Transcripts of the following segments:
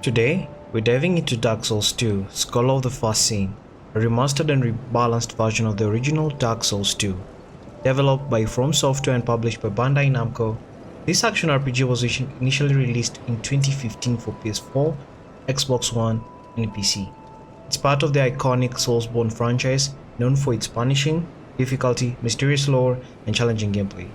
Today, we're diving into Dark Souls 2, Scholar of the First Sin, a remastered and rebalanced version of the original Dark Souls 2. Developed by From Software and published by Bandai Namco, this action RPG was initially released in 2015 for PS4, Xbox One, and PC. It's part of the iconic Soulsborne franchise, known for its punishing difficulty, mysterious lore, and challenging gameplay.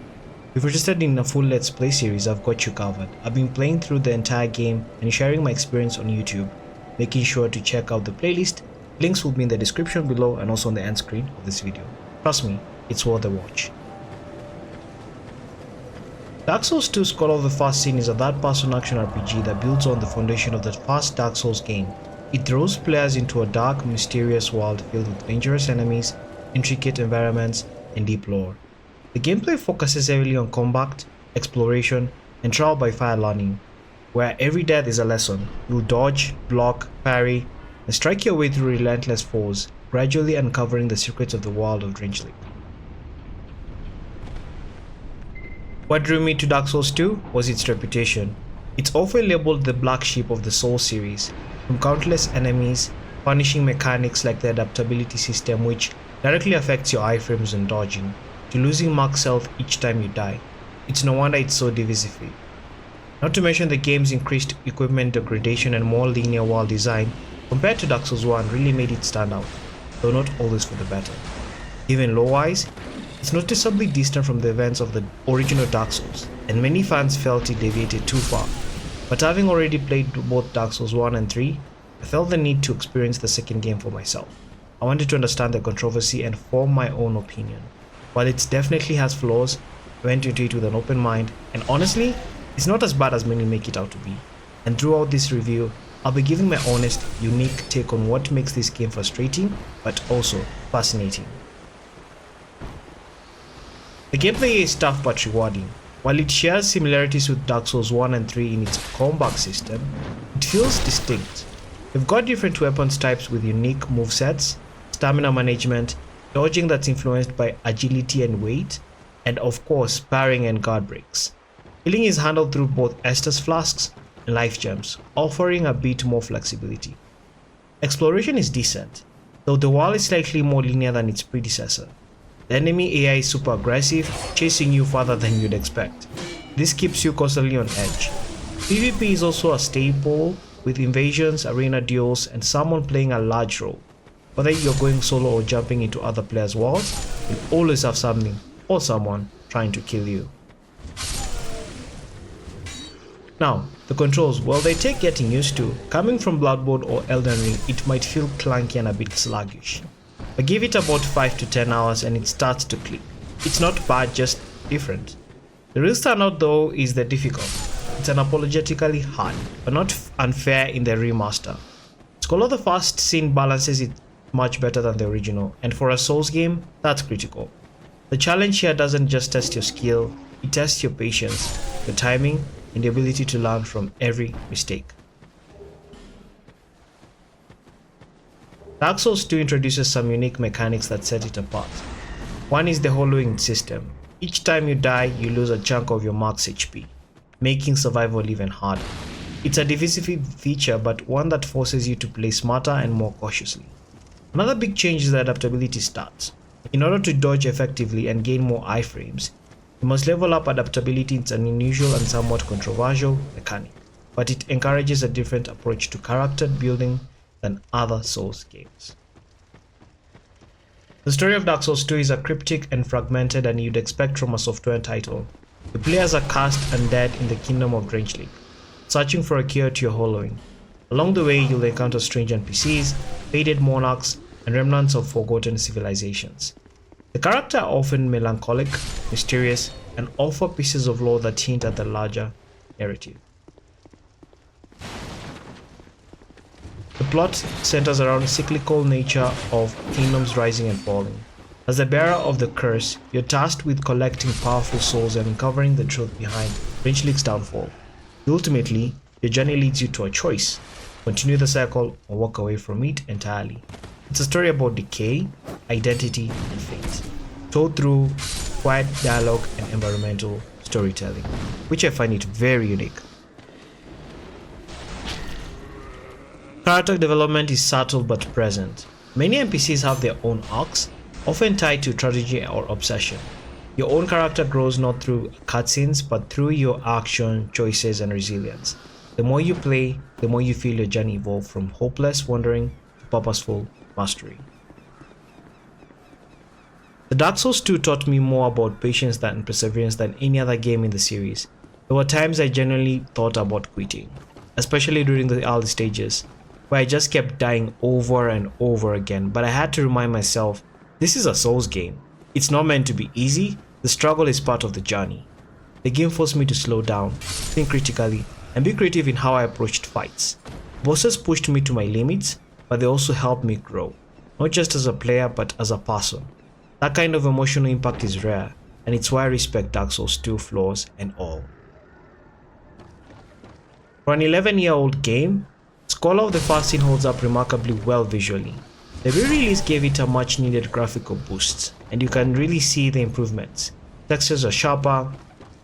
If you're interested in a full Let's Play series, I've got you covered. I've been playing through the entire game and sharing my experience on YouTube, making sure to check out the playlist. Links will be in the description below and also on the end screen of this video. Trust me, it's worth a watch. Dark Souls 2 Scholar of the First Sin is a third-person action RPG that builds on the foundation of the first Dark Souls game. It throws players into a dark, mysterious world filled with dangerous enemies, intricate environments, and deep lore. The gameplay focuses heavily on combat, exploration, and trial by fire learning, where every death is a lesson. You'll dodge, block, parry, and strike your way through relentless foes, gradually uncovering the secrets of the world of Drangleic. What drew me to Dark Souls 2 was its reputation. It's often labeled the black sheep of the Souls series, from countless enemies, punishing mechanics like the adaptability system which directly affects your iframes and dodging, to losing max health each time you die. It's no wonder it's so divisive. Not to mention the game's increased equipment degradation and more linear world design compared to Dark Souls 1 really made it stand out, though not always for the better. Even lore-wise, it's noticeably distant from the events of the original Dark Souls, and many fans felt it deviated too far. But having already played both Dark Souls 1 and 3, I felt the need to experience the second game for myself. I wanted to understand the controversy and form my own opinion. While it definitely has flaws, I went into it with an open mind, and honestly, it's not as bad as many make it out to be. And throughout this review, I'll be giving my honest, unique take on what makes this game frustrating, but also fascinating. The gameplay is tough but rewarding. While it shares similarities with Dark Souls 1 and 3 in its combat system, it feels distinct. You've got different weapons types with unique movesets, stamina management, dodging that's influenced by agility and weight, and of course parrying and guard breaks. Healing is handled through both Estus flasks and life gems, offering a bit more flexibility. Exploration is decent, though the world is slightly more linear than its predecessor. The enemy AI is super aggressive, chasing you farther than you'd expect. This keeps you constantly on edge. PvP is also a staple, with invasions, arena duels, and someone playing a large role. Whether you're going solo or jumping into other players' worlds, you'll always have something or someone trying to kill you. Now, the controls, well, they take getting used to. Coming from Bloodborne or Elden Ring, it might feel clunky and a bit sluggish. But give it about 5 to 10 hours and it starts to click. It's not bad, just different. The real standout though is the difficult. It's unapologetically hard, but not unfair in the remaster. Scholar of the First Sin balances it much better than the original, and for a Souls game, that's critical. The challenge here doesn't just test your skill, it tests your patience, your timing, and the ability to learn from every mistake. Dark Souls 2 introduces some unique mechanics that set it apart. One is the hollowing system. Each time you die, you lose a chunk of your max HP, making survival even harder. It's a divisive feature, but one that forces you to play smarter and more cautiously. Another big change is the adaptability stats. In order to dodge effectively and gain more iframes, you must level up adaptability. It's an unusual and somewhat controversial mechanic, but it encourages a different approach to character building than other Souls games. The story of Dark Souls 2 is a cryptic and fragmented and you'd expect from a software title. The players are cast undead in the kingdom of Drangleic, searching for a cure to your hollowing. Along the way, you'll encounter strange NPCs, faded monarchs, and remnants of forgotten civilizations. The characters are often melancholic, mysterious, and offer pieces of lore that hint at the larger narrative. The plot centers around the cyclical nature of kingdoms rising and falling. As the bearer of the curse, you're tasked with collecting powerful souls and uncovering the truth behind Drangleic's downfall. Ultimately, your journey leads you to a choice: continue the cycle or walk away from it entirely. It's a story about decay, identity, and fate, told through quiet dialogue and environmental storytelling, which I find it very unique. Character development is subtle but present. Many NPCs have their own arcs, often tied to strategy or obsession. Your own character grows not through cutscenes but through your action, choices, and resilience. The more you play, the more you feel your journey evolve from hopeless wandering to purposeful mastery. The Dark Souls 2 taught me more about patience and perseverance than any other game in the series. There were times I genuinely thought about quitting, especially during the early stages, where I just kept dying over and over again, but I had to remind myself, this is a Souls game. It's not meant to be easy, the struggle is part of the journey. The game forced me to slow down, think critically, and be creative in how I approached fights. Bosses pushed me to my limits, but they also helped me grow, not just as a player but as a person. That kind of emotional impact is rare, and it's why I respect Dark Souls 2 flaws and all. For an 11-year-old game, Scholar of the First Sin holds up remarkably well visually. The re-release gave it a much needed graphical boost, and you can really see the improvements. Textures are sharper,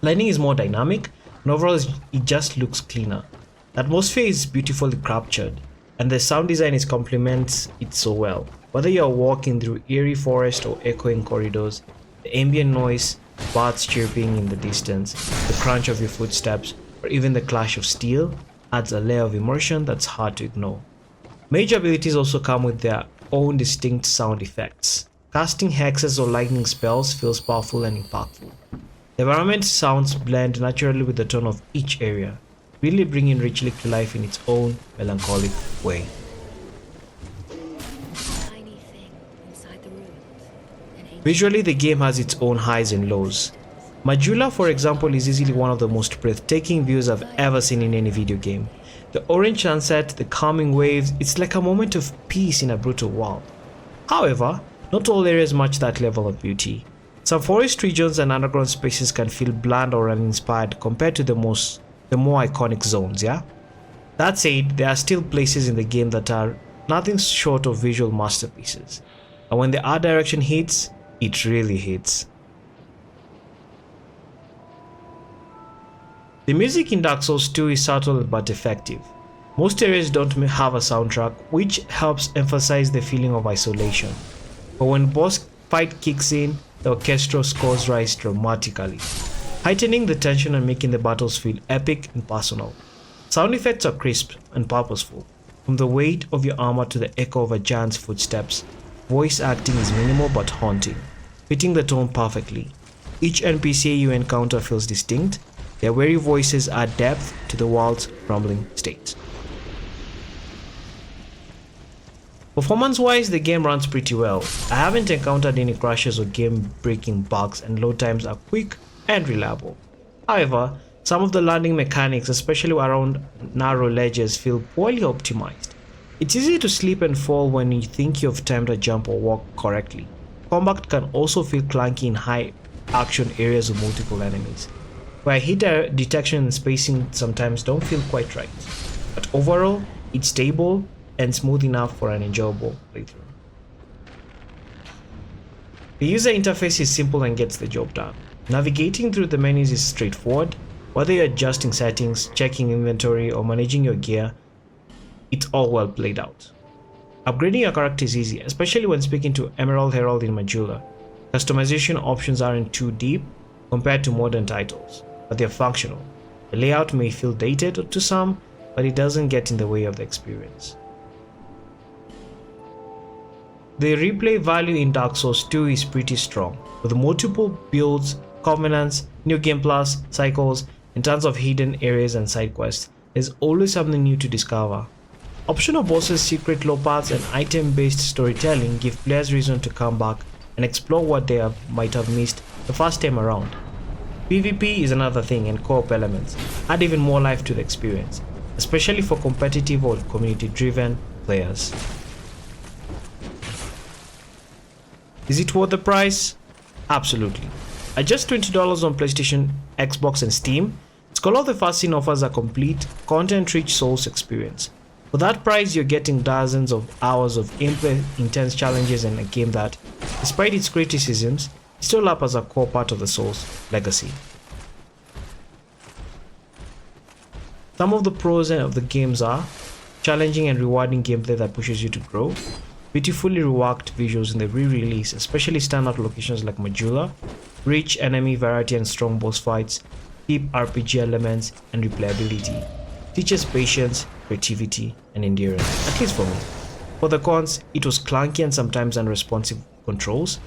lighting is more dynamic, and overall it just looks cleaner. The atmosphere is beautifully captured, and the sound design complements it so well. Whether you are walking through eerie forest or echoing corridors, the ambient noise, birds chirping in the distance, the crunch of your footsteps, or even the clash of steel adds a layer of immersion that's hard to ignore. Mage abilities also come with their own distinct sound effects. Casting hexes or lightning spells feels powerful and impactful. The environment sounds blend naturally with the tone of each area, really bringing Drangleic to life in its own melancholic way. Visually, the game has its own highs and lows. Majula, for example, is easily one of the most breathtaking views I've ever seen in any video game. The orange sunset, the calming waves, it's like a moment of peace in a brutal world. However, not all areas match that level of beauty. Some forest regions and underground spaces can feel bland or uninspired compared to the more iconic zones, yeah? That said, there are still places in the game that are nothing short of visual masterpieces. And when the art direction hits, it really hits. The music in Dark Souls 2 is subtle but effective. Most areas don't have a soundtrack, which helps emphasize the feeling of isolation. But when boss fight kicks in, the orchestral scores rise dramatically, heightening the tension and making the battles feel epic and personal. Sound effects are crisp and purposeful. From the weight of your armor to the echo of a giant's footsteps, voice acting is minimal but haunting, fitting the tone perfectly. Each NPC you encounter feels distinct. Their weary voices add depth to the world's rumbling state. Performance-wise, the game runs pretty well. I haven't encountered any crashes or game-breaking bugs, and load times are quick and reliable. However, some of the landing mechanics, especially around narrow ledges, feel poorly optimized. It's easy to slip and fall when you think you've timed a jump or walk correctly. Combat can also feel clunky in high-action areas with multiple enemies, where hit detection and spacing sometimes don't feel quite right. But overall, it's stable and smooth enough for an enjoyable playthrough. The user interface is simple and gets the job done. Navigating through the menus is straightforward. Whether you're adjusting settings, checking inventory, or managing your gear, it's all well played out. Upgrading your character is easy, especially when speaking to Emerald Herald in Majula. Customization options aren't too deep compared to modern titles, but they're functional. The layout may feel dated to some, but it doesn't get in the way of the experience. The replay value in Dark Souls 2 is pretty strong, with multiple builds, covenants, new game plus, cycles, and tons of hidden areas and side quests. There's always something new to discover. Optional bosses, secret lore paths, and item-based storytelling give players reason to come back and explore what they might have missed the first time around. PvP is another thing, and co-op elements add even more life to the experience, especially for competitive or community-driven players. Is it worth the price? Absolutely. At just $20 on PlayStation, Xbox, and Steam, Scholar of the First Sin offers a complete, content-rich Souls experience. For that price, you're getting dozens of hours of gameplay, intense challenges, and a game that, despite its criticisms, is still up as a core part of the Souls legacy. Some of the pros of the games are: challenging and rewarding gameplay that pushes you to grow, beautifully reworked visuals in the re-release, especially standout locations like Majula, rich enemy variety and strong boss fights, deep RPG elements, and replayability. Teaches patience, creativity, and endurance, at least for me. For the cons, it was clunky and sometimes unresponsive controls.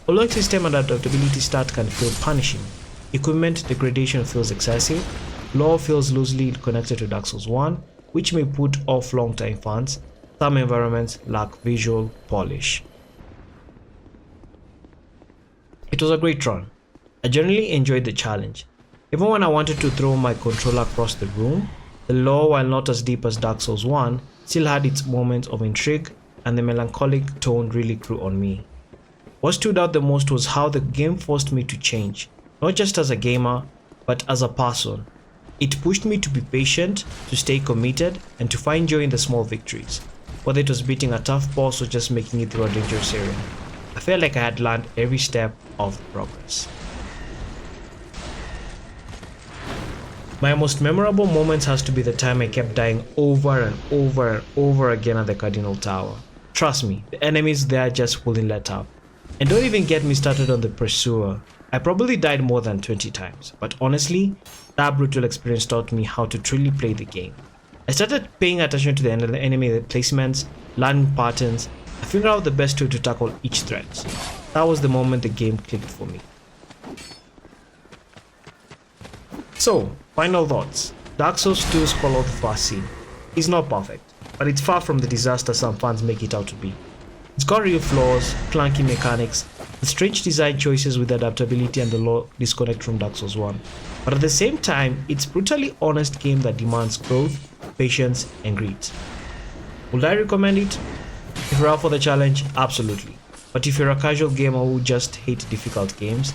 Although system and adaptability start can feel punishing, equipment degradation feels excessive, lore feels loosely connected to Dark Souls 1, which may put off long-time fans. Some environments lack visual polish. It was a great run. I generally enjoyed the challenge. Even when I wanted to throw my controller across the room, the lore, while not as deep as Dark Souls 1, still had its moments of intrigue, and the melancholic tone really grew on me. What stood out the most was how the game forced me to change, not just as a gamer, but as a person. It pushed me to be patient, to stay committed, and to find joy in the small victories, whether it was beating a tough boss or just making it through a dangerous area. I felt like I had learned every step of the progress. My most memorable moments has to be the time I kept dying over and over and over again at the Cardinal Tower. Trust me, the enemies there just wouldn't let up. And don't even get me started on the Pursuer. I probably died more than 20 times, but honestly, that brutal experience taught me how to truly play the game. I started paying attention to the enemy placements, learning patterns, and figuring out the best way to tackle each threat. That was the moment the game clicked for me. So, final thoughts. Dark Souls 2's Call of the First Sin is not perfect, but it's far from the disaster some fans make it out to be. It's got real flaws, clunky mechanics, and strange design choices with adaptability and the lore disconnect from Dark Souls 1. But at the same time, it's a brutally honest game that demands growth, patience, and grit. Would I recommend it? If you're up for the challenge, absolutely. But if you're a casual gamer who just hates difficult games,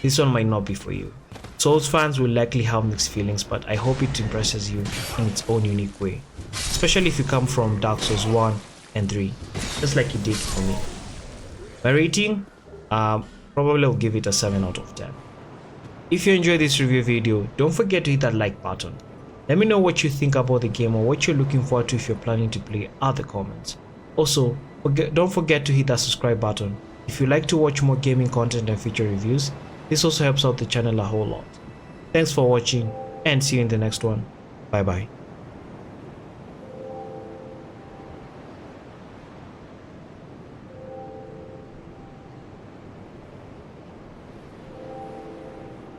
this one might not be for you. Souls fans will likely have mixed feelings, but I hope it impresses you in its own unique way, especially if you come from Dark Souls 1 and 3, just like it did for me. My rating, probably I'll give it a 7 out of 10. If you enjoyed this review video, don't forget to hit that like button. Let me know what you think about the game or what you're looking forward to if you're planning to play other comments. Also, don't forget to hit that subscribe button. If you like to watch more gaming content and feature reviews, this also helps out the channel a whole lot. Thanks for watching and see you in the next one. Bye bye.